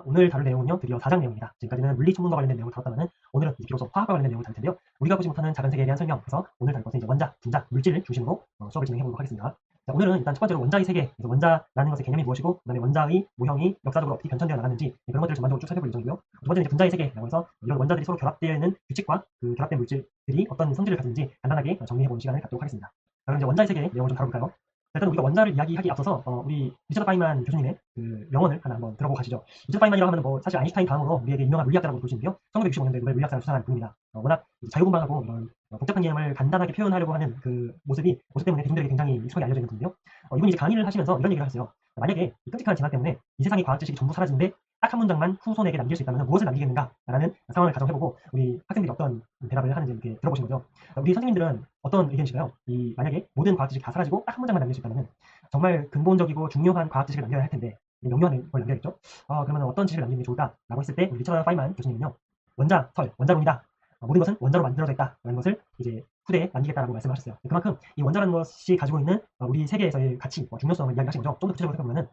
오늘 다룰 내용은요, 드디어 4장 내용입니다. 지금까지는 물리 천문과 관련된 내용을 다뤘다면 오늘은 이제 비로소 화학과 관련된 내용을 다룰 텐데요. 우리가 보지 못하는 작은 세계에 대한 설명, 그래서 오늘 다룰 것은 이제 원자, 분자, 물질을 중심으로 수업을 진행해 보도록 하겠습니다. 자, 오늘은 일단 첫 번째로 원자의 세계, 그래서 원자라는 것의 개념이 무엇이고, 그다음에 원자의 모형이 역사적으로 어떻게 변천되어 나갔는지 그런 것들을 전반적으로 쭉 살펴볼 예정이고요. 두 번째는 이제 분자의 세계라고 해서 이런 원자들이 서로 결합되어 있는 규칙과 그 결합된 물질들이 어떤 성질을 가지는지 간단하게 정리해보는 시간을 갖도록 하겠습니다. 자, 그럼 이제 원자의 세계 내용을 좀 다뤄볼까요? 일단 우리가 원자를 이야기하기 앞서서 우리 리처드 파인만 교수님의 그 명언을 하나 한번 들어보고 가시죠. 리처드 파인만이라고 하면 뭐 사실 아인슈타인 다음으로 우리에게 유명한 물리학자라고 볼 수 있는데요. 1965년도에 노벨 물리학상을 수상한 분입니다. 워낙 자유분방하고 이런 복잡한 개념을 간단하게 표현하려고 하는 그 모습 때문에 대중들에게 굉장히 익숙하게 알려져 있는 분인데요. 이분이 이제 강의를 하시면서 이런 얘기를 하셨어요. 만약에 이 끔찍한 재난 때문에 이 세상의 과학 지식이 전부 사라지는데 딱 한 문장만 후손에게 남길 수 있다면 무엇을 남기겠는가라는 상황을 가정해보고 우리 학생들이 어떤 대답을 하는지 이렇게 들어보신 거죠. 우리 선생님들은 어떤 의견이실까요? 이 만약에 모든 과학 지식이 다 사라지고 딱 한 문장만 남길 수 있다면 정말 근본적이고 중요한 과학 지식을 남겨야 할 텐데 명료한 걸 남겨야겠죠. 그러면 어떤 지식을 남기는 게 좋을까라고 했을 때 우리 리처드 파인만 교수님은요, 원자론이다. 모든 것은 원자로 만들어져 있다라는 것을 이제 후대에 남기겠다라고 말씀을 하셨어요. 그만큼 이 원자라는 것이 가지고 있는 우리 세계에서의 가치, 중요성을 이야기하신 거죠. 좀 더 구체적으로 생각해보면은,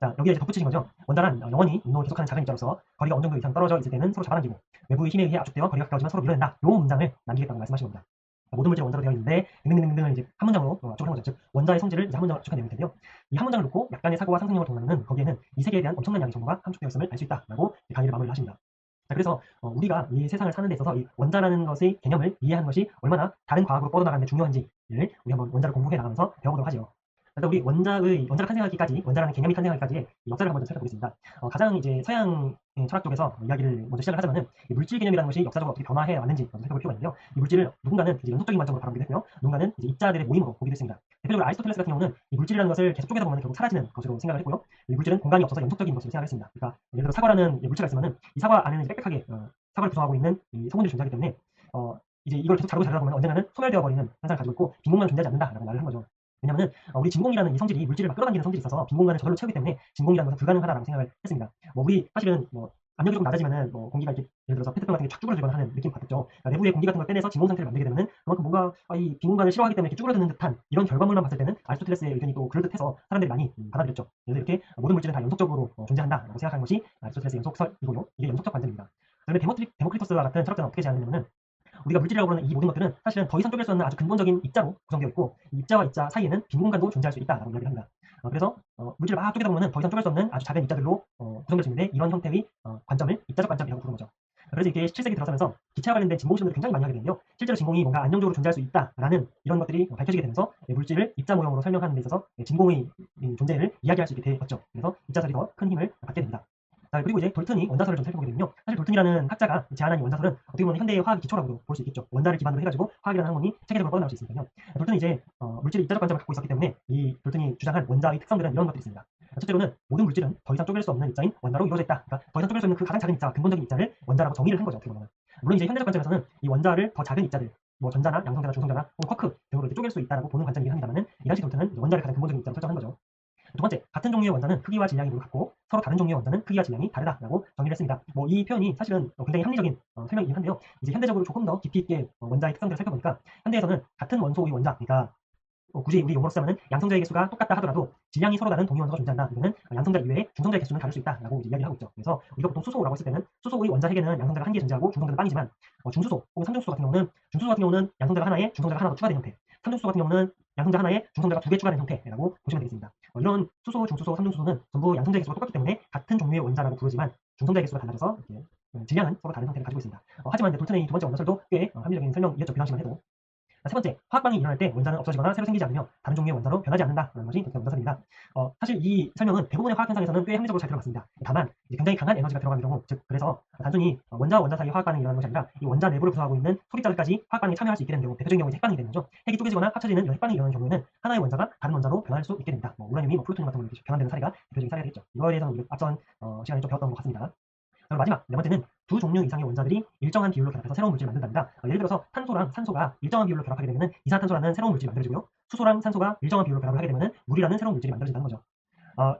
자, 여기에 이제 덧붙이신 거죠. 원자란 영원히 운동을 계속하는 작은 입자로서 거리가 어느 정도 이상 떨어져 있을 때는 서로 잡아당기고 외부의 힘에 의해 압축되어 거리가 가까워지면 서로 밀어낸다. 요 문장을 남기겠다고 말씀하신 겁니다. 모든 물질은 원자로 되어 있는데 등등등등을 이제 한 문장으로 압축한 거죠. 즉 원자의 성질을 이제 한 문장으로 압축한 내용일 텐데요. 이 한 문장을 놓고 약간의 사고와 상상력을 동원하면 거기에는 이 세계에 대한 엄청난 양의 정보가 함축되어 있음을 알 수 있다라고 강의를 마무리를 하십니다. 자, 그래서 우리가 이 세상을 사는 데 있어서 이 원자라는 것의 개념을 이해하는 것이 얼마나 다른 과학으로 뻗어나가는 데 중요한지를 우리 한번 원자를 공부해 나가면서 배워보도록 하죠. 일단 우리 원자가 탄생하기까지, 원자라는 개념이 탄생하기까지의 역사를 한번 살펴보겠습니다. 가장 이제 서양 철학 쪽에서 이야기를 먼저 시작을 하자면은 이 물질 개념이라는 것이 역사적으로 어떻게 변화해 왔는지 먼저 살펴볼 필요가 있는데요. 이 물질을 누군가는 이제 연속적인 관점으로 바라보기도 했고요. 누군가는 이제 입자들의 모임으로 보기도 했습니다. 대표적으로 아리스토텔레스 같은 경우는 이 물질이라는 것을 계속 쪼개다 보면 결국 사라지는 것으로 생각을 했고요. 이 물질은 공간이 없어서 연속적인 것으로 생각을 했습니다. 그러니까 예를 들어 사과라는 물체가 있으면은 이 사과 안에는 이제 빽빽하게 사과를 구성하고 있는 이 성분들이 존재하기 때문에 이제 이걸 계속 자르다 보면 언젠가는 소멸되어 버리는 현상을 가지고 있고 빈 공간은 존재하지 않는다라고 말을 한 거죠. 왜냐면은 우리 진공이라는 이 성질이 물질을 막 끌어당기는 성질이 있어서 빈 공간을 저절로 채우기 때문에 진공이라는 것은 불가능하다라고 생각을 했습니다. 우리 사실은 압력이 조금 낮아지면은 공기가 이렇게 예를 들어서 페트병 같은 게 쫙 쭈그러들거나 하는 느낌 받겠죠. 그러니까 내부의 공기 같은 걸 빼내서 진공 상태를 만들게 되면은 그만큼 뭔가 이 빈 공간을 싫어하기 때문에 이렇게 쭈그러드는 듯한 이런 결과물만 봤을 때는 아리스토텔레스의 의견이 또 그럴듯해서 사람들이 많이 받아들였죠. 그래서 이렇게 모든 물질은 다 연속적으로 존재한다라고 생각하는 것이 아리스토텔레스의 연속설이고요. 이게 연속적 관점입니다. 그다음에 데모크리토스와 같은 철학자는 어떻게 제안했냐면은 우리가 물질이라고 부르는 이 모든 것들은 사실은 더 이상 쪼갤 수 없는 아주 근본적인 입자로 구성되어 있고 이 입자와 입자 사이에는 빈 공간도 존재할 수 있다라고 이야기를 합니다. 그래서 물질을 막 쪼개다 보면 더 이상 쪼갤 수 없는 아주 작은 입자들로 구성될 수 있는데 이런 형태의 관점을 입자적 관점이라고 부르는 거죠. 그래서 이게 17세기 들어서면서 기체와 관련된 진공 실험을 굉장히 많이 하게 되는데요. 실제로 진공이 뭔가 안정적으로 존재할 수 있다라는 이런 것들이 밝혀지게 되면서 물질을 입자 모형으로 설명하는 데 있어서 진공의 존재를 이야기할 수 있게 되었죠. 그래서 입자설이 더 큰 힘을 받게 됩니다. 자, 그리고 이제 돌튼이 원자설을 좀 살펴보게 되면요. 사실 돌튼이라는 학자가 제안한 이 원자설은 어떻게 보면 현대의 화학의 기초라고도 볼 수 있겠죠. 원자를 기반으로 해가지고 화학이라는 학문이 체계적으로 뻗어나올 수 있으니까요. 돌튼은 이제 물질의 입자적 관점을 갖고 있었기 때문에 이 돌튼이 주장한 원자의 특성들은 이런 것들이 있습니다. 첫째로는 모든 물질은 더 이상 쪼갤 수 없는 입자인 원자로 이루어져 있다. 그러니까 더 이상 쪼갤 수 없는 그 가장 작은 입자, 근본적인 입자를 원자라고 정의를 한 거죠. 어떻게 보면. 물론 이제 현대적 관점에서는 이 원자를 더 작은 입자들, 전자나 양성자나 중성자나 혹은 쿼크 등으로 이렇게 쪼갤 수 있다라고 보는 관점이긴 합니다만은 이 당시 돌튼은 원자를 가장 근본적인 입자로 설정한 거죠. 두 번째, 같은 종류의 원자는 크기와 질량이 모두 같고 서로 다른 종류의 원자는 크기와 질량이 다르다라고 정의를 했습니다. 이 표현이 사실은 굉장히 합리적인 설명이긴 한데요. 이제 현대적으로 조금 더 깊이 있게 원자의 특성들을 살펴보니까 현대에서는 같은 원소의 원자, 그러니까 굳이 우리 용어로 쓰자면은 양성자의 개수가 똑같다 하더라도 질량이 서로 다른 동위 원소가 존재한다. 이거는 양성자 이외에 중성자의 개수는 다를 수 있다라고 이야기를 하고 있죠. 그래서 우리가 보통 수소라고 했을 때는 수소의 원자 핵에는 양성자가 한 개 존재하고 중성자는 빵이지만 중수소 혹은 삼중수소 같은 경우는 양성자가 하나에 중성자가 하나 더 추가된 형태, 삼중수소 같은 경우는 양성자 하나에 중성자가 두 개 추가된 형태라고 보시면 되겠습니다. 이런 수소, 중수소, 삼중수소는 전부 양성자의 개수가 똑같기 때문에 같은 종류의 원자라고 부르지만 중성자의 개수가 달라져서 이렇게 질량은 서로 다른 형태를 가지고 있습니다. 하지만 이제 돌튼의 두 번째 원자설도 꽤 합리적인 설명이었죠. 그 당시만 해도. 세 번째, 화학방이 일어날 때 원자는 없어지거나 새로 생기지 않으며 다른 종류의 원자로 변하지 않는다라는 것이 돌튼의 원자설입니다. 사실 이 설명은 대부분의 화학 현상에서는 꽤 합리적으로 잘 들어갔습니다. 다만 이제 굉장히 강한 에너지가 들어가는 경우, 즉 그래서 단순히 원자 사이 화학 반응이 일어나는 것이 아니라 이 원자 내부를 구성하고 있는 소립자들까지 화학 반응에 참여할 수 있게 되는 경우, 대표적인 경우는 핵반응이 되는 거죠. 핵이 쪼개지거나 합쳐지는 이런 핵반응이 일어나는 경우에는 하나의 원자가 다른 원자로 변할 수 있게 됩니다. 우라늄이 플루토늄 같은 걸로 변환되는 사례가 대표적인 사례가 되겠죠. 이거에 대해서는 우리가 앞선 시간에 좀 배웠던 것 같습니다. 그리고 마지막 네 번째는 두 종류 이상의 원자들이 일정한 비율로 결합해서 새로운 물질을 만든답니다. 예를 들어서 탄소랑 산소가 일정한 비율로 결합하게 되면 이산화탄소라는 새로운 물질이 만들어지고요. 수소랑 산소가 일정한 비율로 결합을 하게 되면 물이라는 새로운 물질이 만들어진다는 거죠.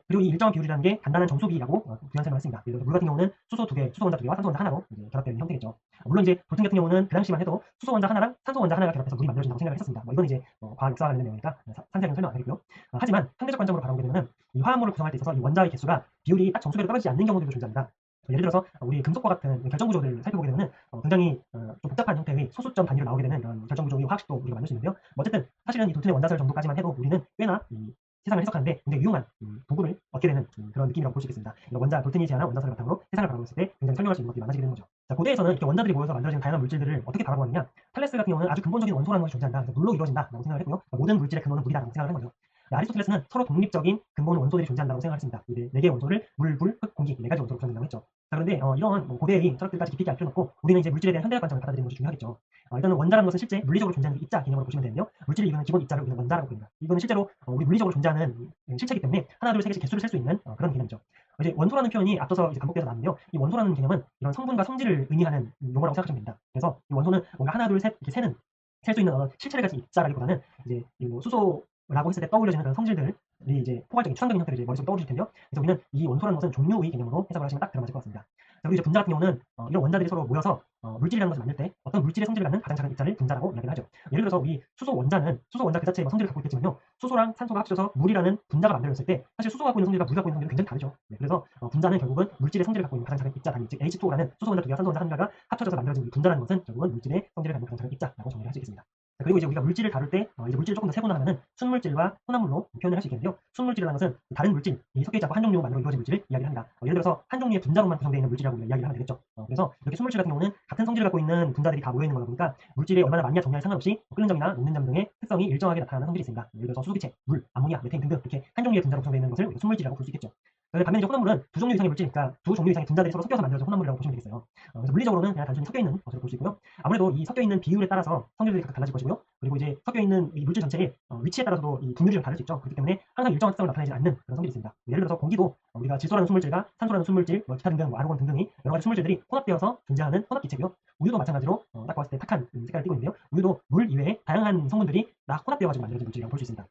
그리고 이 일정한 비율이라는 게 간단한 정수비라고 부연 설명을 했습니다. 예를 들어서 물 같은 경우는 수소 두 개, 수소 원자 두 개와 산소 원자 하나로 이제 결합되어 있는 형태겠죠. 물론 이제 돌진 같은 경우는 그 당시만 해도 수소 원자 하나랑 산소 원자 하나가 결합해서 물이 만들어진다고 생각을 했었습니다. 이건 이제 과학 역사와 관련된 내용이니까 상세하게 설명 안 하겠고요. 하지만 상대적 관점으로 바라보게 되면 이 화합물을 구성할 때 있어서 이 원자의 개수가 비율이 딱 정수비로 떨어지지 않는 경우들도 존재합니다. 예를 들어서 우리 금속과 같은 결정 구조들을 살펴보게 되면 굉장히 좀 복잡한 형태의 소수점 단위로 나오게 되는 이런 결정 구조의 화학식도 우리가 만들 수 있는데요. 어쨌든 사실은 이 도튼의 원자설 정도까지만 해도 우리는 꽤나 이 세상을 해석하는데 굉장히 유용한 도구를 얻게 되는 그런 느낌이라고 볼 수 있겠습니다. 원자 돌튼이 제안한 원자설을 바탕으로 세상을 바라봤을 때 굉장히 설명할 수 있는 것들이 많아지게 되는 거죠. 자, 고대에서는 이렇게 원자들이 모여서 만들어진 다양한 물질들을 어떻게 바라보았느냐? 탈레스 같은 경우는 아주 근본적인 원소라는 것이 존재한다. 그래서 물로 이루어진다라고 생각을 했고요. 모든 물질의 근원은 물이다라고 생각을 한 거죠. 아리스토텔레스는 서로 독립적인 근본 원소들이 존재한다고 생각했습니다. 네 개의 원소를 물, 불, 흙, 공기 네 가지 원소로 구성된다고 했죠. 자, 그런데 이런 고대의 철학들까지 깊이 있게 알 필요는 없고 우리는 이제 물질에 대한 현대적 관점을 받아들이는 것이 중요하겠죠. 일단은 원자라는 것은 실제 물리적으로 존재하는 입자 개념으로 보시면 되는데요. 물질을 이루는 기본 입자를 우리는 원자라고 부릅니다. 이거는 실제로 우리 물리적으로 존재하는 실체이기 때문에 하나, 둘, 세 개씩 개수를 셀 수 있는 그런 개념이죠. 이제 원소라는 표현이 앞서서 이제 반복돼서 나왔는데요. 이 원소라는 개념은 이런 성분과 성질을 의미하는 용어라고 생각하시면 됩니다. 그래서 이 원소는 뭔가 하나, 둘, 셋 이렇게 세는 셀 수 있는 실체를 가진 입자라기보다는 이제 뭐 수소라고 했을 때 떠올려지는 그런 성질들이 이제 포괄적인 추상적인 형태로 이제 머릿속에 떠오르실 텐데요. 그래서 우리는 이 원소라는 것은 종류의 개념으로 해석을 하시면 딱 들어맞을 것 같습니다. 자, 그리고 이제 분자 같은 경우는 이런 원자들이 서로 모여서 물질이라는 것을 만들 때 어떤 물질의 성질을 갖는 가장 작은 입자를 분자라고 이야기를 하죠. 예를 들어서 우리 수소 원자 그 자체의 성질을 갖고 있겠지만요. 수소랑 산소가 합쳐져서 물이라는 분자가 만들어졌을 때 사실 수소가 갖고 있는 성질과 물이 갖고 있는 성질은 굉장히 다르죠. 네, 그래서 분자는 결국은 물질의 성질을 갖고 있는 가장 작은 입자 단위, 즉 H2O라는 수소 원자 두 개와 산소 원자 한 개가 합쳐져서 만들어진 이 분자라는 것은 결국은 물질의 성질을 갖는 가장 작은 입자라고 정의를 할 수 있겠습니다. 그리고 이제 우리가 물질을 다룰 때 이제 물질을 조금 더 세분화하면은 순물질과 혼합물로 표현을 할 수 있겠는데요. 순물질이라는 것은 다른 물질이 섞여 있지 않고 한 종류만으로 이루어진 물질을 이야기를 합니다. 예를 들어서 한 종류의 분자로만 구성되어 있는 물질이라고 이야기를 하면 되겠죠. 그래서 이렇게 순물질 같은 경우는 같은 성질을 갖고 있는 분자들이 다 모여 있는 거다 보니까 물질이 얼마나 많냐 적냐에 상관없이 끓는 점이나 녹는 점 등의 특성이 일정하게 나타나는 성질이 있습니다. 예를 들어서 수소기체, 물, 암모니아, 메테인 등등 이렇게 한 종류의 분자로 구성되어 있는 것을 순물질이라고 볼 수 있겠죠. 반면에 이제 혼합물은 두 종류 이상의 물질이니까 두 종류 이상의 분자들이 서로 섞여서 만들어진 혼합물이라고 보시면 되겠어요. 그래서 물리적으로는 그냥 단순히 섞여 있는 것으로 볼 수 있고요. 아무래도 이 섞여 있는 비율에 따라서 성질들이 각각 달라질 것이고요. 그리고 이제 섞여 있는 이 물질 전체의 위치에 따라서도 이 분율이 좀 다를 수 있죠. 그렇기 때문에 항상 일정한 특성을 나타내지 않는 그런 성질이 있습니다. 예를 들어서 공기도 우리가 질소라는 순물질과 산소라는 순물질, 기타 등등 아르곤 등등이 여러 가지 순물질들이 혼합되어서 존재하는 혼합기체고요. 우유도 마찬가지로 딱 봤을 때 탁한 색깔을 띠고 있는데요. 우유도 물 이외에 다양한 성분들이 다 혼합되어가지고 만들어진 물질이라고 볼 수 있습니다.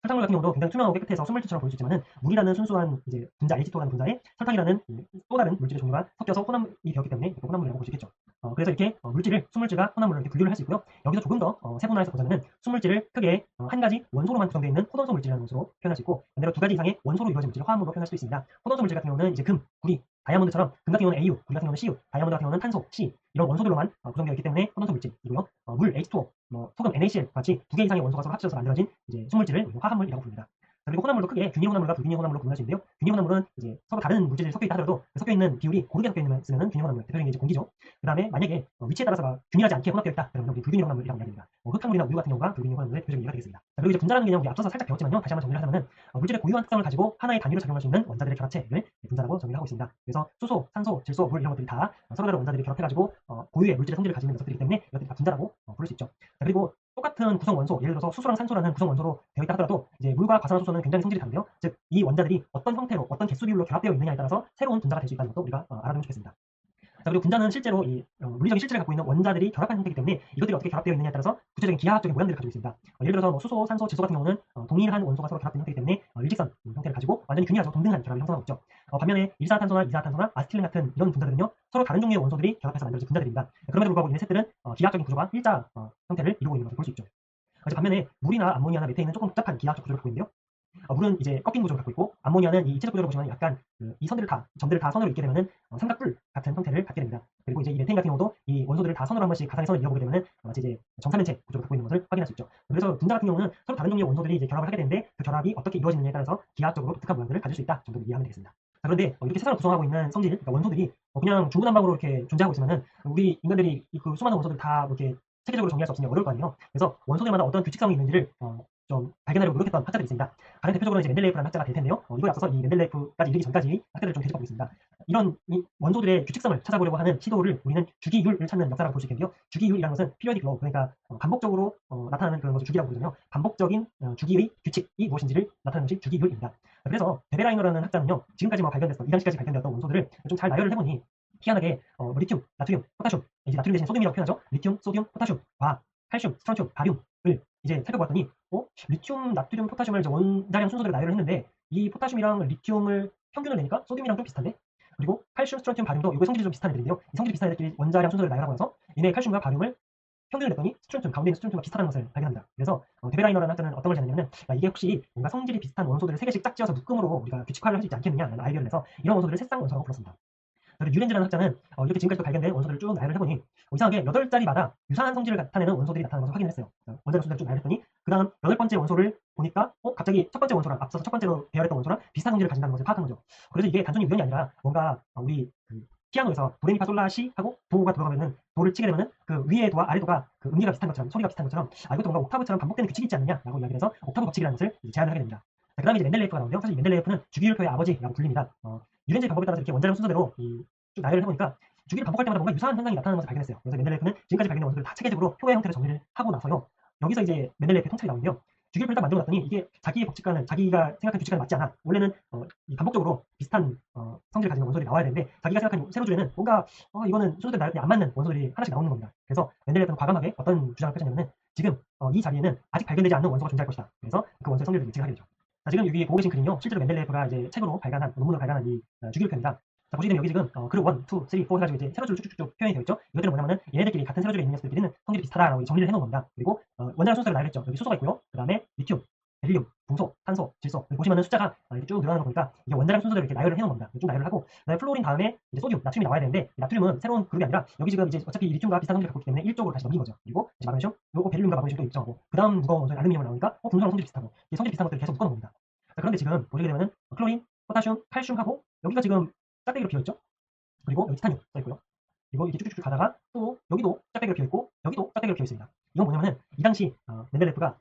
설탕물 같은 경우도 굉장히 투명하고 깨끗해서 순물질처럼 보일 수 있지만은 물이라는 순수한 이제 분자 H2O라는 분자에 설탕이라는 또 다른 물질의 종류가 섞여서 혼합이 되었기 때문에 혼합물이라고 볼 수 있겠죠. 그래서 이렇게 물질을 순물질과 혼합물로 이렇게 분류를 할 수 있고요. 여기서 조금 더 세분화해서 보자면은 순물질을 크게 한 가지 원소로만 구성되어 있는 혼원소 물질이라는 것으로 표현할 수 있고 반대로 두 가지 이상의 원소로 이루어진 물질을 화합물로 표현할 수도 있습니다. 혼원소 물질 같은 경우는 이제 금, 구리, 다이아몬드처럼 금 같은 경우는 AU, 구리 같은 경우는 CU, 다이아몬드 같은 경우는 탄소, C 이런 원소들로만 구성되어 있기 때문에 혼원소 물질이고요. 물 H2O, 소금 NaCl 같이 두 개 이상의 원소가 서로 합쳐져서 만들어진 이제 순물질을 화합물이라고 부릅니다. 그리고 혼합물도 크게 균일 혼합물과 불균일 혼합물로 구분할 수 있는데요. 균일 혼합물은 이제 서로 다른 물질이 섞여 있다 하더라도 섞여 있는 비율이 고르게 섞여 있는 쓰는 균일 혼합물. 대표적인 게 이제 공기죠. 그다음에 만약에 위치에 따라서 균일하지 않게 혼합되어 있다. 그러면 우리 불균일 혼합물이라고 이야기합니다. 흑탕물이나 우유 같은 경우가 불균일 혼합물의 대표적인 예가 되겠습니다. 그리고 이제 분자라는 개념 우리 앞서서 살짝 배웠지만요. 다시 한번 정리를 하자면은 물질의 고유한 특성을 가지고 하나의 단위로 작용할 수 있는 원자들의 결합체를 분자라고 정의를 하고 있습니다. 그래서 수소, 산소, 질소, 물 이런 것들이 다 서로 다른 원자들이 결합해가지고 고유의 물질의 성질을 가지고 있는 녀석들이기 때문에 이것들이 다 분자라고 부를 수 있죠. 그리고 똑같은 구성 원소, 예를 들어서 수소랑 산소라는 구성 원소로 되어 있다 하더라도 이제 물과 과산화수소는 굉장히 성질이 다른데요. 즉 이 원자들이 어떤 형태로 어떤 개수 비율로 결합되어 있느냐에 따라서 새로운 분자가 될 수 있다는 것도 우리가 알아두면 좋겠습니다. 자, 그리고 분자는 실제로 이 물리적인 실체를 갖고 있는 원자들이 결합한 형태이기 때문에 이것들이 어떻게 결합되어 있느냐에 따라서 구체적인 기하학적인 모양들을 가지고 있습니다. 예를 들어서 수소, 산소, 질소 같은 경우는 동일한 원소가 서로 결합된 형태이기 때문에 일직선 형태를 가지고 완전히 균일하죠. 동등한 결합을 형성하고 있죠. 반면에 일산화탄소나 이산화탄소나 아세틸렌 같은 이런 분자들은요 서로 다른 종류의 원소들이 결합해서 만들어진 분자들입니다. 그럼에도 불구하고 이 셋들은 기하학적인 구조가 일자 형태를 이루고 있는 것을 볼 수 있죠. 반면에 물이나 암모니아나 메테인은 조금 복잡한 기하학적 구조를 갖고 있는데요. 물은 이제 꺾인 구조를 갖고 있고 암모니아는 이 이체적 구조를 보시면 약간 이 점들을 다 선으로 잇게 되면은 삼각뿔 같은 형태를 갖게 됩니다. 그리고 이제 이 메테인 같은 경우도 이 원소들을 다 선으로 한 번씩 가상의 선을 이어보게 되면은 마치 이제 정사면체 구조를 갖고 있는 것을 확인할 수 있죠. 그래서 분자 같은 경우는 서로 다른 종류의 원소들이 이제 결합을 하게 되는데 그 결합이 어떻게 이루어지느냐에 따라서 기하학적으로 독특한 모양들을 가질 수 있다 정도로 이해하면 되겠습니다. 자, 그런데 이렇게 세상을 구성하고 있는 성질, 그러니까 원소들이 그냥 중구난방으로 이렇게 존재하고 있으면은 우리 인간들이 그 수많은 원소들 다 이렇게 체계적으로 정리할 수 없으니 어려울 거 아니에요. 그래서 원소들마다 어떤 규칙성이 있는지를 좀 발견하려고 노력했던 학자들이 있습니다. 가장 대표적으로 이제 멘델레이프라는 학자가 될 텐데요. 이거에 앞서서 이 멘델레이프까지 이르기 전까지 학자들을 좀 대접하고 있습니다. 이런 이 원소들의 규칙성을 찾아보려고 하는 시도를 우리는 주기율을 찾는 역사라고 볼 수 있겠는데요. 주기율이라는 것은 periodic law, 그러니까 반복적으로 나타나는 그런 것을 주기라고 부르잖아요. 반복적인 주기의 규칙이 무엇인지를 나타내는 것이 주기율입니다. 그래서 베베라이너라는 학자는요, 지금까지 이 당시까지 발견되었던 원소들을 좀 잘 나열을 해보니 희한하게 리튬, 나트륨, 포타슘, 이제 나트륨 대신 소듐이라고 표현하죠. 리튬, 소듐, 포타슘, 과, 칼슘, 스트론튬, 바륨을 이제 살펴보았더니 리튬, 나트륨, 포타슘을 이제 원자량 순서대로 나열을 했는데 이 포타슘이랑 리튬을 평균을 내니까 소듐이랑 좀 비슷한데, 그리고 칼슘, 스트론튬, 바륨도 이거 성질이 좀 비슷한 애들인데요. 이 성질이 비슷한 애들끼리 원자량 순서를 나열하고 나서 얘네 칼슘과 바륨을 평균을 냈더니 스트론튬, 가운데 있는 스트론튬과 비슷하다는 것을 발견합니다. 그래서 데베라이너라는 학자는 어떤 걸 제안했냐면, 이게 혹시 뭔가 성질이 비슷한 원소들을 3개씩 짝지어서 묶음으로 우리가 규칙화를 할 수 있지 않겠느냐라는 아이디어를 내서 이런 원소들을 새쌍 원소라고 불렀습니다. 그리고 뉴렌즈라는 학자는 이렇게 지금까지 바견된 원소들을 쭉 나열을 해보니 이상하게 8자리마다 유사한 성질을 나타내는 원소들이 나타나는 것을 확인을 했어요. 원자력 순서를 쭉 나열했더니 그 다음 8번째 원소를 보니까 갑자기 첫 번째 원소랑 앞서서 첫 번째로 배열했던 원소랑 비슷한 성질을 가진다는 것을 파악한 거죠. 그래서 이게 단순히 우연이 아니라 뭔가 우리 피아노에서 도레미파 솔라시 하고 도가 들어가면은 도를 치게 되면은 그 위에 도와 아래 도가 그 음리가 비슷한 것처럼 소리가 비슷한 것처럼 이것도 뭔가 옥타브처럼 반복되는 규칙이 있지 않느냐라고 이야기를 해서 옥타브 법칙이라는 것을 제안을 하게 됩니다. 그 다음에 이제 멘델레이프가 나오는데요. 사실 멘델레이프는 주기율표의 아버지라고 불립니다. 유렌즈의 방법에 따라서 이렇게 원자력 순서대로 쭉 나열을 해보니까 주기를 반복할 때마다 뭔가 유사한 현상이 나타나는 것을 발견했어요. 그래서 멘델레이프는 지금까지 발견된 원소들을 다 체계적으로 표의 형태로 정리를 하고 나서요. 여기서 이제 멘델레이프의 통찰이 나오는데요. 주기율표를 딱 만들어 놨더니 이게 자기의 법칙과는 자기가 생각한 규칙과는 맞지 않아. 원래는 이 반복적으로 비슷한 성질을 가진 원소들이 나와야 되는데 자기가 생각한 세로줄에는 뭔가 이거는 순서대로 나올 때 안 맞는 원소들이 하나씩 나오는 겁니다. 그래서 멘델레이프는 과감하게 어떤 주장을 펼쳤냐면은 지금 이 자리에는 아직 발견되지 않는 원소가 존재할 것이다. 그래서 그 원소의 성질을 예측하게 되죠. 자, 지금 여기 보고 계신 그림요. 실제로 멘델레이프가 이제 책으로 발간한 논문으로 발간한 이 주기율표입니다. 자, 보시면 여기 지금 그룹 1, 2, 3, 4 해가지고 이제 세로줄로 쭉쭉쭉 표현이 되어 있죠. 이것들은 뭐냐면은 얘네들끼리 같은 세로줄에 있는 녀석들끼리는 성질이 비슷하다라고 정리를 해놓은 겁니다. 그리고 원자력 순서를 나열했죠. 여기 수소가 있고요. 그 다음에 리튬, 벨리um, 붕소, 탄소, 질소. 여기 보시면은 숫자가 이렇게 쭉 늘어나는 거 보니까 이게 원자력 순서대로 이렇게 나열을 해놓은 겁니다. 쭉 나열을 하고 그다음에 플로린 다음에 이제 소듐, 나트륨이 나와야 되는데 나트륨은 새로운 그룹이 아니라 여기 지금 이제 어차피 리튬과 비슷한 성질을 갖고 있기 때문에 1쪽으로 다시 넘긴 거죠. 그리고 이제 마그네슘, 요거 벨리움과 마그네슘도 일정하고 그 다음 무거운 원소인 알루미늄을 나오니까 붕소랑 성질이 비슷하고 이 성질이 비슷한 것들을 계속 묶어놓은 겁니다. 자, 그런데 지금 보시게 되면은 클로린, 포타슘, 칼슘하고 여기가 지금 짝대기로 비어있죠. 그리고 여기 티타늄 써있고요. 그리고 이렇게 쭉쭉쭉 가다가 또 여기도 짝대기로 비어있고 여기도 짝대기로 비어있습니다. 이건 뭐냐면은 이 당시 멘델레프가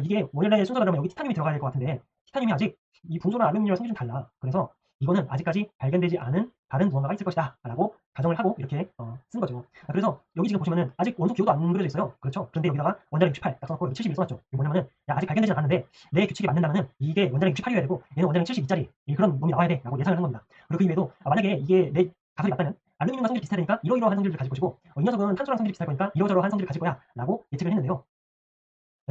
이게 원래 순서대로면 여기 티타늄이 들어가야 될 것 같은데 티타늄이 아직 이 붕소랑 알루미늄이랑 성질이 좀 달라. 그래서 이거는 아직까지 발견되지 않은 다른 무언가가 있을 것이다 라고 가정을 하고 이렇게 쓴 거죠. 그래서 여기 지금 보시면은 아직 원소 기호도 안 그려져 있어요. 그렇죠? 그런데 여기다가 원자력 68 딱 써놓고 71 써놨죠. 이게 뭐냐면은 아직 발견되지 않았는데 내 규칙이 맞는다면은 이게 원자력 68이어야 되고 얘는 원자력 72짜리 그런 놈이 나와야 돼 라고 예상을 한 겁니다. 그리고 그 이외에도 만약에 이게 내 가설이 맞다면 알루미늄과 성질이 비슷하니까 이러이러한 성질을 가질 것이고 이 녀석은 탄소랑 성질이 비슷할 거니까 이러저러한 성질을 가질 거야 라고 예측을 했는데요.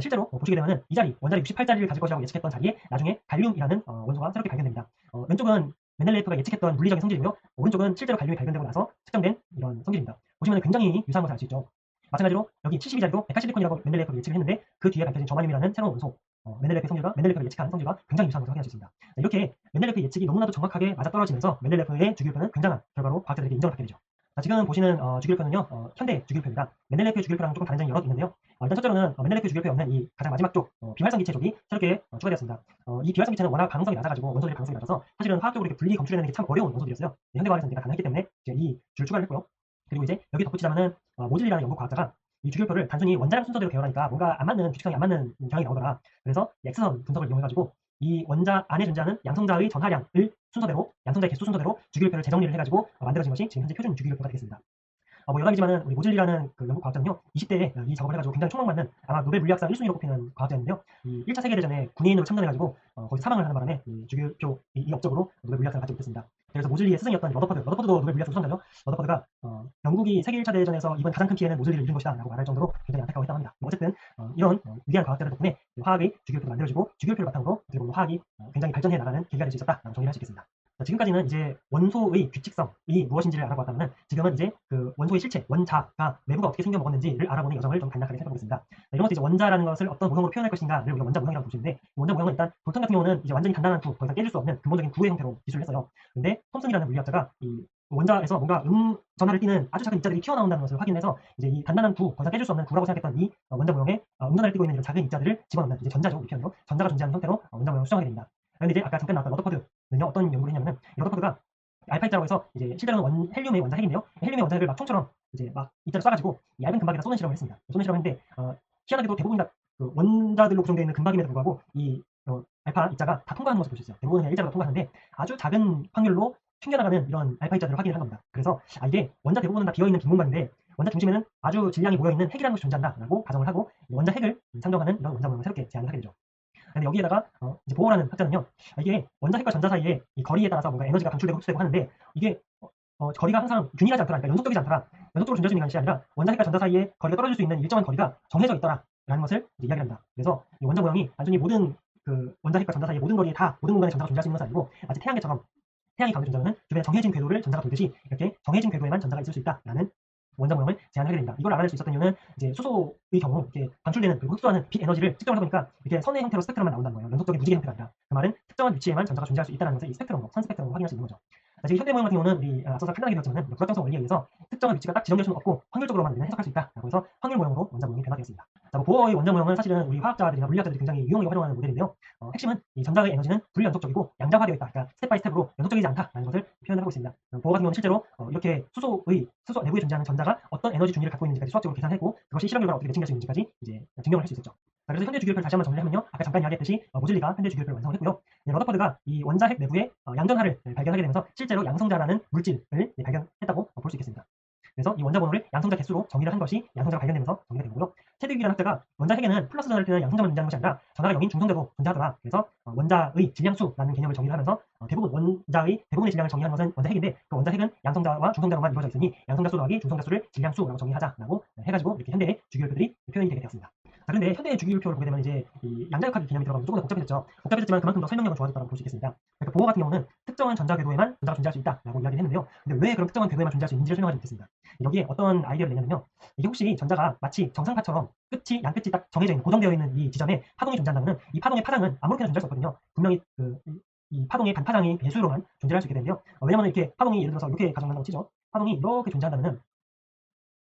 실제로 보시게 되면은 이 자리, 원자력 68자리를 가질 것이라고 예측했던 자리에 나중에 갈륨이라는 원소가 새롭게 발견됩니다. 왼쪽은 멘델레이프가 예측했던 물리적인 성질이고요. 오른쪽은 실제로 갈륨이 발견되고 나서 측정된 이런 성질입니다. 보시면 굉장히 유사한 것을 알 수 있죠. 마찬가지로 여기 72자리도 메탈실리콘이라고 멘델레이프가 예측을 했는데 그 뒤에 밝혀진 저마늄이라는 새로운 원소 멘델레이프의 성질과 멘델레이프가 예측한 성질과 굉장히 유사한 것을 확인할 수 있습니다. 자, 이렇게 멘델레이프의 예측이 너무나도 정확하게 맞아떨어지면서 멘델레이프의 주기율표는 굉장한 결과로 과학자들에게 인정을 받게 되죠. 자, 지금 보시는 주기율표는요, 현대 주기율표입니다. 멘델레이프의 주기율표랑 조금 다른 점이 여러 있는데요. 일단 첫째로는 멘델레이프 주기율표에 없는 이 가장 마지막 쪽 비활성기체족이 새롭게 추가되었습니다. 이 비활성기체는 워낙 가능성이 낮아가지고 원소들의 가능성이 낮아서 사실은 화학적으로 이렇게 분리 검출해내는 게 참 어려운 원소들이었어요. 현대과학에서는 이게 가능했기 때문에 이제 이 줄 추가를 했고요. 그리고 이제 여기 덧붙이자면은 모질리라는 연구 과학자가 이 주기율표를 단순히 원자량 순서대로 배열하니까 뭔가 안 맞는 규칙성이 안 맞는 경향이 나오더라. 그래서 X선 분석을 이용해가지고 이 원자 안에 존재하는 양성자의 전하량을 순서대로 양성자의 개수 순서대로 주기율표를 재정리를 해가지고 만들어진 것이 지금 현재 표준 주기율표가 되겠습니다. 뭐 여담이지만은 우리 모질리라는 그 연구 과학자는요, 20대에 이 작업을 해가지고 굉장히 촉망받는 아마 노벨 물리학상 1순위로 꼽히는 과학자였는데요. 이 1차 세계대전에 군인으로 참전해가지고 거기서 사망을 하는 바람에 이 주기율표 이 업적으로 노벨 물리학상을 받지 못했습니다. 그래서 모질리의 스승이었던 러더퍼드도 노벨 물리학상 수상자죠. 러더퍼드가 영국이 세계 1차 대전에서 이번 가장 큰 피해는 모질리를 입은 것이다 라고 말할 정도로 굉장히 안타까워했다고 합니다. 어쨌든 이런 위대한 과학자들 덕분에 화학의 주기율표가 만들어지고 주기율표를 바탕으로 어떻게 보면 화학이 굉장히 발전해 나가는 계기가 될 수 있었다라고 정리할 수 있겠습니다. 지금까지는 이제 원소의 규칙성이 무엇인지를 알아보았다면 지금은 이제 그 원소의 실체, 원자가 내부가 어떻게 생겨 먹었는지를 알아보는 여정을 좀 간략하게 살펴보겠습니다. 이런 것도 이제 원자라는 것을 어떤 모형으로 표현할 것인가를 우리가 원자 모형이라고 보시는데 원자 모형은 일단 돌턴 같은 경우는 이제 완전히 단단한 구, 더 이상 깨질 수 없는 근본적인 구의 형태로 기술을 했어요. 근데 톰슨이라는 물리학자가 이 원자에서 뭔가 전하를 띠는 아주 작은 입자들이 튀어나온다는 것을 확인해서 이제 이 단단한 구, 더 이상 깨질 수 없는 구라고 생각했던 이 원자 모형에 전하를 띠고 있는 이런 작은 입자들을 집어넣는 이제 전자죠, 우리 표현으로 전자가 존재하는 형태로 원자 모형을 수정하게 됩니다. 그런데 이제 아까 잠깐 나왔던 러더퍼드는요, 어떤 연구를 했냐면은 러더퍼드가 알파 입자라고 해서 이제 실제로는 헬륨의 원자 핵인데요. 헬륨의 원자 핵을 막 총처럼 이제 막 입자를 쏴가지고 얇은 금박에다 쏘는 실험을 했습니다. 쏘는 실험을 했는데 희한하게도 대부분 다 그 원자들로 구성되어 있는 금박임에도 불구하고 이 알파 입자가 다 통과하는 것을 볼 수 있어요. 대부분 그냥 일자로 통과하는데 아주 작은 확률로 튕겨나가는 이런 알파 입자들을 확인을 한 겁니다. 그래서 이게 원자 대부분은 다 비어있는 빈 공간인데 원자 중심에는 아주 질량이 모여있는 핵이라는 것이 존재한다라고 가정을 하고 원자 핵을 상정하는 이런 원자 모형을 새롭게 제안을 하게 되죠. 근데 여기에다가 이제 보호라는 학자는요, 이게 원자 핵과 전자 사이에 이 거리에 따라서 뭔가 에너지가 방출되고 흡수되고 하는데 이게 거리가 항상 균일하지 않더라. 그러니까 연속적이지 않더라. 연속적으로 존재할 수 있는 것이 아니라 원자 핵과 전자 사이에 거리가 떨어질 수 있는 일정한 거리가 정해져 있더라라는 것을 이제 이야기합니다. 그래서 이 원자 모형이 단순히 모든 그 원자핵과 전자 사이의 모든 거리에 다 모든 공간에 전자가 존재할 수 있는 것은 아니고 마치 태양계처럼 태양이 가운데 존재하는 주변에 정해진 궤도를 전자가 돌듯이 이렇게 정해진 궤도에만 전자가 있을 수 있다라는 원자 모형을 제안하게 됩니다. 이걸 알아낼 수 있었던 이유는 이제 수소의 경우 이렇게 방출되는 그리고 흡수하는 빛 에너지를 측정을 해보니까 이렇게 선의 형태로 스펙트럼만 나온다는 거예요. 연속적인 무지개 형태가 아니라. 그 말은 특정한 위치에만 전자가 존재할 수 있다는 것을 이 스펙트럼으로 선 스펙트럼으로 확인할 수 있는 거죠. 지금 현대 모형 같은 경우는 우리 앞서서 간단하게 배웠지만 불확정성 원리에 의해서 특정한 위치가 딱 지정될 수는 없고 확률적으로만 우리는 해석할 수 있다라고 해서 확률 모형으로 원자 모형이 변화되었습니다. 자, 보어의 원자 모형은 사실은 우리 화학자들이나 물리학자들이 굉장히 유용하게 활용하는 모델인데요. 핵심은 이 전자의 에너지는 불연속적이고 양자화되어 있다. 그러니까 스텝 바이 스텝으로 연속적이지 않다라는 것을 표현하고 있습니다. 보어 같은 경우는 실제로 이렇게 수소 내부에 존재하는 전자가 어떤 에너지 중위를 갖고 있는지까지 수학적으로 계산했고 그것이 실험 결과가 어떻게 매칭될 수 있는지까지 이제 증명을 할 수 있었죠. 자, 그래서 현대 주기율표를 다시 한번 정리를 하면요. 아까 잠깐 이야기했듯이 모즐리가 현대 주기율표를 완성을 했고요. 러더퍼드가 이 원자핵 내부에 양전하를 발견하게 되면서 실제로 양성자라는 물질을 발견했다고 볼 수 있겠습니다. 그래서 이 원자 번호를 양성자 개수로 정의를 한 것이 양성자가 발견되면서 정의가 된 거고요. 테드윅이라는 학자가 원자핵에는 플러스 전하를 때는 양성자만 존재하는 것이 아니라 전하가 0인 중성자도 존재하더라. 그래서 원자의 질량수라는 개념을 정의를 하면서 대부분 원자의 대부분의 질량을 정의하는 것은 원자핵인데 그 원자핵은 양성자와 중성자로만 이루어져 있으니 양성자 수 더하기 중성자 수를 질량수라고 정의하자라고 해가지고 이렇게 현대의 주기율표들이 표현이 되게 되었습니다. 자, 그런데 현대의 주기율표를 보게 되면 이제 이 양자역학의 개념이 들어가면 조금 더 복잡해졌죠. 복잡해졌지만 그만큼 더 설명력은 좋아졌다고 볼 수 있겠습니다. 그러니까 보어 같은 경우는 특정한 전자 궤도에만 전자가 존재할 수 있다라고 이야기를 했는데요. 근데 왜 그런 특정한 궤도에만 존재할 수 있는지를 설명하지 못했습니다. 여기에 어떤 아이디어를 내냐면요. 이게 혹시 전자가 마치 정상파처럼 양끝이 딱 정해져 있는 고정되어 있는 이 지점에 파동이 존재한다면 이 파동의 파장은 아무렇게나 존재할 수 없거든요. 분명히 이 파동의 반파장의 배수로만 존재할 수 있게 되는데요. 왜냐면 이렇게 파동이 예를 들어서 이렇게 가정한다고 치죠. 파동이 이렇게 존재한다면은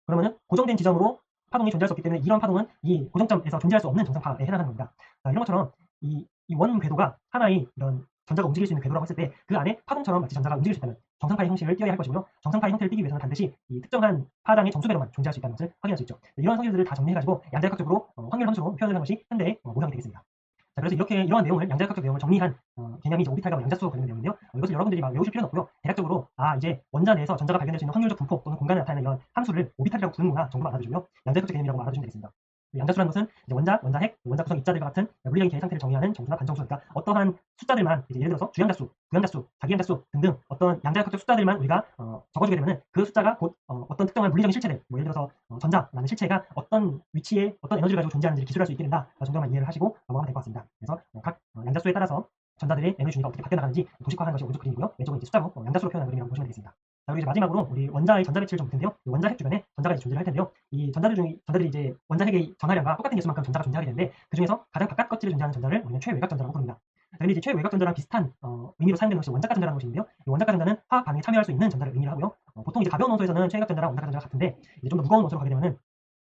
그러면은 고정된 지점으로 파동이 존재할 수 없기 때문에 이런 파동은 이 고정점에서 존재할 수 없는 정상파에 해당하는 겁니다. 이런 것처럼 이 원 궤도가 하나의 이런 전자가 움직일 수 있는 궤도라고 했을 때 그 안에 파동처럼 마치 전자가 움직일 수 있다면 정상파의 형식을 띄어야 할 것이고요. 정상파의 형태를 띄기 위해서는 반드시 이 특정한 파장의 정수배로만 존재할 수 있다는 것을 확인할 수 있죠. 이러한 성질들을 다 정리해가지고 양자역학적으로 확률 함수로 표현을 한 것이 현대의 모형이 되겠습니다. 자, 그래서 이러한 내용을 양자역학적 내용을 정리한 개념이 이제 오비탈과 양자수와 관련된 내용인데요. 이것을 여러분들이 막 외우실 필요는 없고요. 대략적으로 이제 원자 내에서 전자가 발견될 수 있는 확률적 분포 또는 공간에 나타나는 이런 함수를 오비탈이라고 부르는구나 정도만 알아두시고요. 양자역학적 개념이라고 알아두시면 되겠습니다. 양자수라는 것은 이제 원자핵, 원자 구성 입자들과 같은 물리적인 계획 상태를 정의하는 정수나 반정수, 그러니까 어떠한 숫자들만 이제 예를 들어서 주양자수, 부양자수, 자기양자수 등등 어떤 양자역학적 숫자들만 우리가 적어주게 되면은 그 숫자가 곧 어떤 특정한 물리적인 실체들, 예를 들어서 전자라는 실체가 어떤 위치에 어떤 에너지를 가지고 존재하는지를 기술할 수 있게 된다 정도만 이해를 하시고 넘어가면 될 것 같습니다. 그래서 각 양자수에 따라서 전자들의 에너지 중위가 어떻게 바뀌어 나가는지 도식화하는 것이 오른쪽 그림이고요. 왼쪽은 이제 숫자로 양자수로 표현하는 그림이라고 보시면 되겠습니다. 자, 그리고 이제 마지막으로 우리 원자의 전자 배치를 좀 볼 텐데요. 원자핵 주변에 전자가 이제 존재를 할 텐데요. 이 전자들이 이제 원자핵의 전하량과 똑같은 개수만큼 전자가 존재하게 되는데 그 중에서 가장 바깥 껍질에 존재하는 전자를 우리는 최외곽 전자라고 부릅니다. 자, 근데 이제 최외곽 전자랑 비슷한 의미로 사용되는 것이 원자가 전자라는 것이 있는데요. 이 원자가 전자는 화학 반응에 참여할 수 있는 전자를 의미를 하고요. 보통 이제 가벼운 원소에서는 최외곽 전자랑 원자가 전자가 같은데 이제 좀 더 무거운 원소로 가게 되면은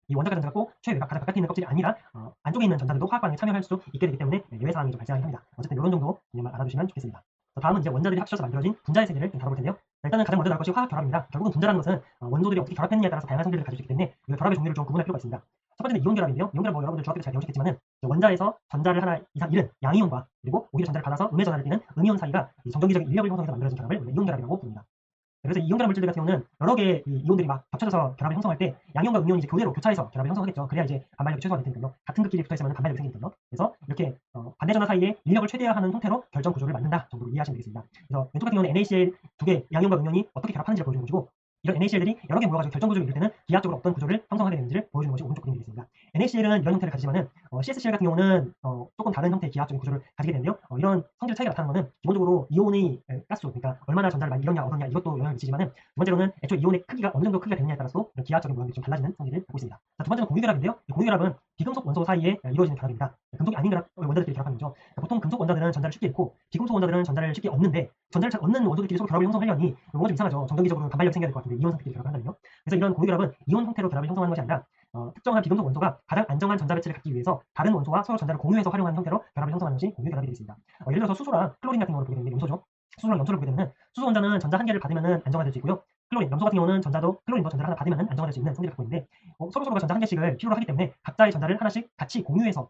이 원자가 전자가 꼭 최외곽 가장 바깥에 있는 껍질이 아니라 안쪽에 있는 전자들도 화학 반응에 참여할 수 있게 되기 때문에 예외 사항이 좀 발생하긴 합니다. 어쨌든 이런 정도 개념만 알아두시면 좋겠습니다. 다음은 이제 원자들이 합쳐서 만들어진 분자의 세계를 좀 다뤄볼 텐데요. 일단은 가장 먼저 다룰 것이 화학 결합입니다. 결국은 분자라는 것은 원소들이 어떻게 결합했느냐에 따라서 다양한 성질을 가질 수 있기 때문에 이 결합의 종류를 좀 구분할 필요가 있습니다. 첫 번째는 이온 결합인데요. 이온 결합 여러분들 중학교 때 잘 배우셨겠지만은 원자에서 전자를 하나 이상 잃은 양이온과 그리고 오히려 전자를 받아서 음의 전하를 띠는 음이온 사이가 정전기적인 인력을 형성해서 만들어진 결합을 우리가 이온 결합이라고 부릅니다. 그래서 이온 결합 물질들 같은 경우는 여러 개의 이온들이 막 합쳐져서 결합을 형성할 때 양이온과 음이온이 이제 교차해서 결합을 형성하겠죠. 그래야 이제 반발력이 최소화될 테니까요. 같은 극끼리 붙어있으면 반발력이 생기니까요. 그래서 이렇게 반대 전하 사이에 인력을 최대화하는 형태로 결정 구조를 만든다 정도로 이해하시면 되겠습니다. 그래서 왼쪽 같은 경우는 NaCl 두 개 양이온과 음이온이 어떻게 결합하는지를 보여주는 것이고 이런 NaCl들이 여러 개 모여가지고 결정 구조를 이룰 때는 기하학적으로 어떤 구조를 형성하게 되는지를 보여주는 것이 오른쪽 그림이 되겠습니다. NaCl은 이런 형태를 가지지만은 CsCl 같은 경우는 조금 다른 형태의 기하학적인 구조를 가지게 되는데요. 이런 성질 차이가 나타나는 것은 기본적으로 이온의 가스수, 그러니까 얼마나 전자를 많이 잃었냐 얻었냐 이것도 영향을 미치지만은 두 번째로는 애초에 이온의 크기가 어느 정도 크기가 되느냐에 따라서 이런 기하학적인 모양이 좀 달라지는 성질을 갖고 있습니다. 자, 두 번째는 공유결합인데요. 이 공유결합은 비금속 원소 사이에 이루어지는 결합입니다. 금속이 아닌 원자들끼리 결합하는 거죠. 보통 금속 원자들은 전자를 쉽게 잃고 비금속 원자들은 전자를 쉽게 얻는데 전자를 잘 얻는 원소들끼리 서로 결합을 형성하려니 뭔가 좀 이상하죠. 정전기적으로 반발력이 생겨야 될 것 같은데 이온 상태끼리 결합한다면요. 그래서 이런 공유결합은 이온 형태로 결합을 형성하는 것이 아니라 특정한 비금속 원소가 가장 안정한 전자 배치를 갖기 위해서 다른 원소와 서로 전자를 공유해서 활용하는 형태로 결합을 형성하는 것이 공유결합이 되겠습니다. 예를 들어서 수소랑 클로린 같은 경우를 보게 되면 염소죠. 수소랑 염소를 보게 되면 수소 원자는 전자 한 개를 받으면 안정화될 수 있고요. 클로린, 염소 같은 경우는 클로린도 전자를 하나 받으면 안정화될 수 있는 성질을 갖고 있는데 서로가 전자 한 개씩을 필요로 하기 때문에 각자의 전자를 하나씩 같이 공유해서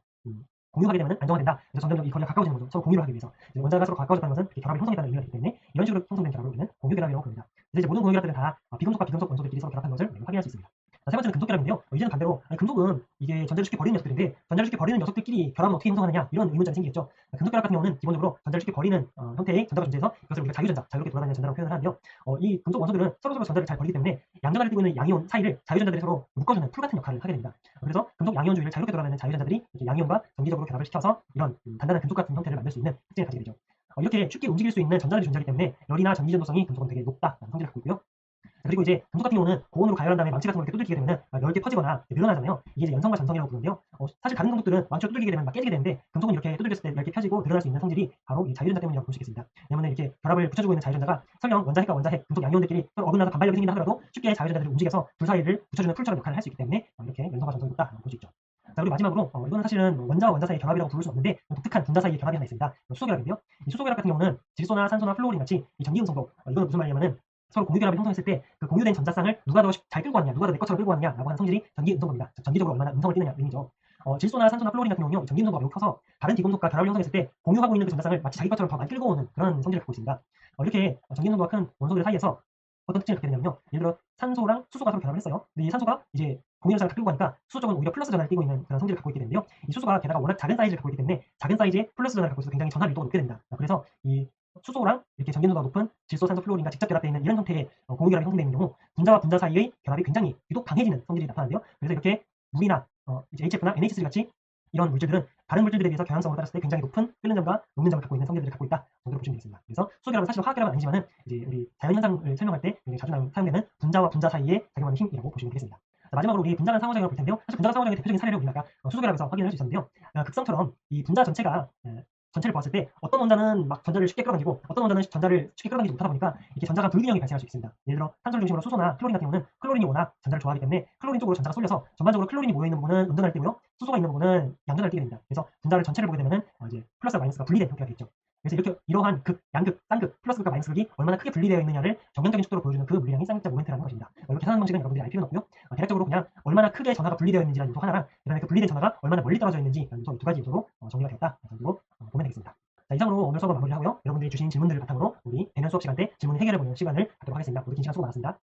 공유하게 되면 안정화된다. 그래서 점점 이 거리가 가까워지는 거죠. 서로 공유를 하기 위해서. 원자가 서로 가까워졌다는 것은 결합이 형성했다는 의미가 있기 때문에 이런 식으로 형성된 결합을 우리는 공유결합이라고 부릅니다. 그래서 이제 모든 공유결합들은 다 비금속과 비금속 원소들끼리 서로 결합한 것을 확인할 수 있습니다. 세 번째는 금속 결합인데요. 이제는 반대로 금속은 이게 전자를 쉽게 버리는 녀석들인데 전자를 쉽게 버리는 녀석들끼리 결합은 어떻게 형성하느냐 이런 의문점이 생기겠죠. 금속 결합 같은 경우는 기본적으로 전자를 쉽게 버리는 형태의 전자가 존재해서 이것을 우리가 자유전자, 자유롭게 돌아다니는 전자라고 표현을 하는데요. 이 금속 원소들은 서로서로 전자를 잘 버리기 때문에 양전하를 띠고 있는 양이온 사이를 자유전자들이 서로 묶어주는 풀 같은 역할을 하게 됩니다. 그래서 금속 양이온 주위를 자유롭게 돌아다니는 자유전자들이 이렇게 양이온과 정기적으로 결합을 시켜서 이런 단단한 금속 같은 형태를 만들 수 있는 특징을 가지게 되죠. 이렇게 쉽게 움직일 수 있는 전자들이 존재하기 때문에 열이나 전기 전도성이 금속은 되게 높다라는 성질을 갖고 있고요. 그리고 이제 금속 같은 경우는 고온으로 가열한 다음에 망치 같은 걸 이렇게 두들기게 되면 넓게 퍼지거나 늘어나잖아요. 이게 이제 연성과 전성이라고 부르는데요. 사실 다른 금속들은 망치로 두들기게 되면 막 깨지게 되는데 금속은 이렇게 두들겼을 때 넓게 펴지고 늘어날 수 있는 성질이 바로 이 자유전자 때문이라고 볼 수 있겠습니다. 왜냐면 이렇게 결합을 붙여주고 있는 자유전자가 설령 원자핵과 원자핵, 금속 양이온들끼리 서로 어긋나서 반발력이 생긴다 하더라도 쉽게 자유전자들이 움직여서 둘 사이를 붙여주는 풀처럼 역할을 할 수 있기 때문에 이렇게 연성과 전성이 높다라고 볼 수 있죠. 자, 그리고 마지막으로 이거는 사실은 원자와 원자 사이의 결합이라고 부를 수 없는데 독특한 분자 사이의 결합이 하나 있습니다. 수소결합인데요. 이 수소결합 같은 경우는 질소나 산소나 플루오린 같이 이 전기음성도 이거는 무슨 말이냐면은 서로 공유결합을 형성했을 때 그 공유된 전자쌍을 누가 더 잘 끌고 왔냐, 누가 더 내 것처럼 끌고 왔냐라고 하는 성질이 전기음성입니다. 전기적으로 얼마나 음성을 띠느냐 의미죠. 질소나 산소나 플루오린 같은 경우는 전기음성도가 매우 커서 다른 비금속과 결합을 형성했을 때 공유하고 있는 그 전자쌍을 마치 자기 것처럼 더 많이 끌고 오는 그런 성질을 갖고 있습니다. 이렇게 전기음성도가 큰 원소들 사이에서 어떤 특징을 갖게 되냐면요. 예를 들어 산소랑 수소가 서로 결합을 했어요. 근데 이 산소가 이제 공유전자를 다 끌고 가니까 수소 쪽은 오히려 플러스 전하를 띠고 있는 그런 성질을 갖고 있게 되는데요. 이 수소가 게다가 워낙 작은 사이즈를 갖고 있기 때문에 작은 사이즈의 플러스 전하를 갖고 있어서 굉장히 전하 밀도가 높게 됩니다. 그래서 이 수소랑 이렇게 전기浓도가 높은 질소, 산소, 플루오린과 직접 결합되어 있는 이런 형태의 공유결합이 형성되는 경우 분자와 분자 사이의 결합이 굉장히 유독 강해지는 성질이 나타나는데요. 그래서 이렇게 물이나 이제 HF나 NH3 같이 이런 물질들은 다른 물질들에 비해서 경향성을 따랐을 때 굉장히 높은 끓는 점과 녹는 점을 갖고 있는 성질들을 갖고 있다 정도로 보시면 되겠습니다. 그래서 수소결합은 사실 화학결합은 아니지만은 이제 우리 자연현상을 설명할 때 굉장히 자주 사용되는 분자와 분자 사이에 작용하는 힘이라고 보시면 되겠습니다. 자, 마지막으로 우리 분자 간 상호작용을 볼 텐데요. 사실 분자 간 상호작용의 대표적인 사례를 우리가 수소결합에서 확인할 수 있었는데요. 극성처럼 이 분자 전체가 전체를 보았을 때 어떤 원자는 막 전자를 쉽게 끌어당기고 어떤 원자는 전자를 쉽게 끌어당기지 못하다 보니까 이게 전자가 불균형이 발생할 수 있습니다. 예를 들어 산소를 중심으로 수소나 클로린 같은 경우는 클로린이 워낙 전자를 좋아하기 때문에 클로린 쪽으로 전자가 쏠려서 전반적으로 클로린이 모여있는 부분은 음전하를 띠고요. 수소가 있는 부분은 양전하를 띠게 됩니다. 그래서 분자를 전체를 보게 되면은 이제 플러스와 마이너스가 분리된 형태가 되겠죠. 그래서 이렇게 이러한 극, 양극, 쌍극, 플러스극과 마이너스극이 얼마나 크게 분리되어 있느냐를 정형적인 속도로 보여주는 그 물량이 쌍극자 모멘트라는 것입니다. 이렇게 계산하는 방식은 여러분들이 알 필요는 없고요. 대략적으로 그냥 얼마나 크게 전하가 분리되어 있는지라는 요소 하나랑 그다음에 그 분리된 전하가 얼마나 멀리 떨어져 있는지라는 요소 두 가지 요소로 정리가 되었다 정도로 보면 되겠습니다. 자, 이상으로 오늘 수업을 마무리하고요. 여러분들이 주신 질문들을 바탕으로 우리 대면 수업 시간 때 질문 해결해보는 시간을 갖도록 하겠습니다. 모두 긴 시간 수고 많았습니다.